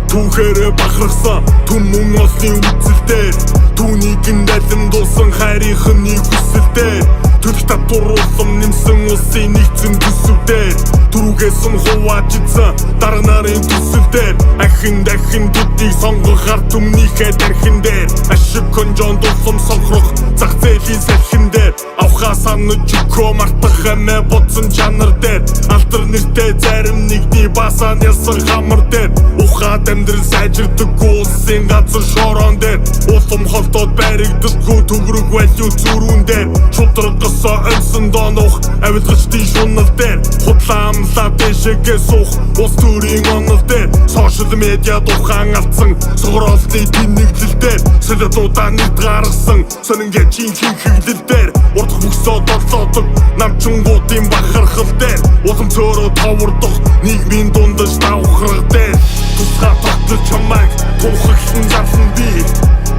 Түүхээр бахархсан түмэн олны үзэлдээр түүнийг нэлэн дуусан хайрынхны хүсэлдээр төлөх татварлам нэмсэн улсын нэгцэн төсөвдээр түрүүгээс нь хувааж идсэн дарга нарын төсөлдээр ахин дахин төдийг сонгох ард түмнийхээ дархин дээр ашиг конжон дулсам сонхрох зах зээлийн салхин дээр авхаа санаж өгөө мартах амиа бодсон чанар дээр алтар нэртэй зарим нэгний басаан ялсан хамар дээр ухаад амьдрал сайжирдаг улсын газар шорон дээр улам холдоод баригддаггүй төгрөг валют зүрүүн дээр шударгасаа өмсөн донох авилгачдын шунал дээр худлаа амлаа дэшегээ суух улс төрийн онол дээр сошиал медиа тухайн алдсан сугролтын тэнэглэл дээр солиодуудаа нэгд гаргасан сонингээ чинхэн хэглэл дээр урдах бүхсөө доллоодог намчингуудын бахархал дээр улам цөөрөө товрдох нийгмийн дундаж давхраг дээр тусгаар тогтол чамайг тунхаглан зарлан би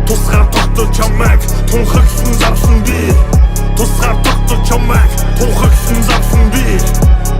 тусгаар тогтол чамайг тунхаглан зарлан би тусгаар тогтол чамайг тунхаглан зарлан би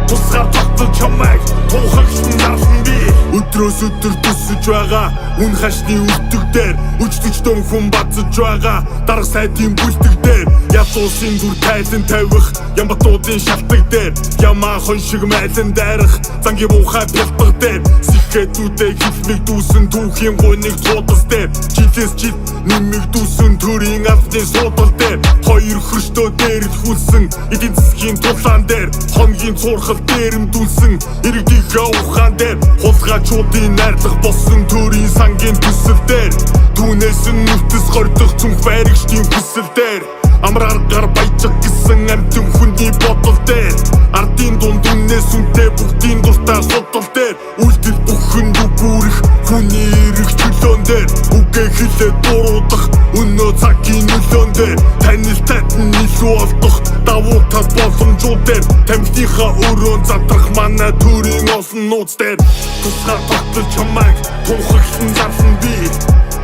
тусгаар тогтол чамайг тунхаглан зарлан би өдрөөс өдөр төсөж байгаа үн хашны үлдэг дээр өчтөжтөн хүн бацж байгаа дарга сайдын бүлтэг дээр язуусын дүр тайлан тавих ямбатуудын шалтгаан дээр ямаа хон шиг майлан дайрах зангийн буухай бэлтэг дээр сэхэдүүдээ хилмиг дүүсэн түүхийн гуйныг туудас дээр жилээс жил нэмиг дүүсэн төрийн албаны суудал дээр хоёр хөрштөө дээрлхүүлсэн эдийн засгийн тулаан дээр хоногийн цуурхал дээрэмдүүлсэн иргэдийнхээ ухаан дээр хулгайчуудын найрлах болсон төрийн сангийн төсөл дээр түүнээс нь нүвтэс гордох цүнх байрагчдын хүсэл дээр амраар гар баяжих гэсэн амтэн хүний бодол дээр ардын дунд үннээс үнтэй бүгдийн дуртай судал дээр үйлдэл бүхэн дүгүүрэх хүний эрх чөлөөн дээр үгээ хэлээ дуруудах өнөө цагийн нөлөөн дээр танилтайд нь илүү олдох давуу тал боломжууд дээр тамхиныхаа өрөөнд задрах манай төрийн олон нууц дээр тусгаар тогтол чамайг тунхаглан зарлан би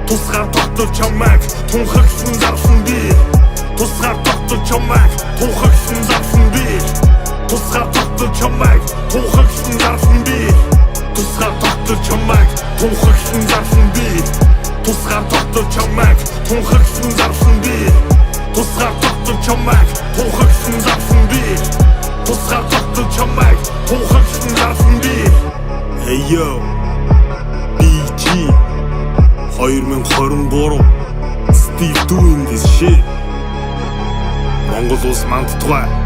тусгаар тогтол чамайг тунхаглан зарлан би тусгаар тогтол чамайг тунхаглан зарлан би тусгаар тогтол чамайг тунхаглан зарлан би тусгаар тогтол чамайг тунхаглан зарлан би тусгаар тогтол чамайг тунхаглан зарлан би тусгаар тогтол чамайг тунхаглан зарлан би тусгаар тогтол чамайг тунхаглан зарлан би Hey yo BG 2023 Still doing this shit Монгол улс мандтугай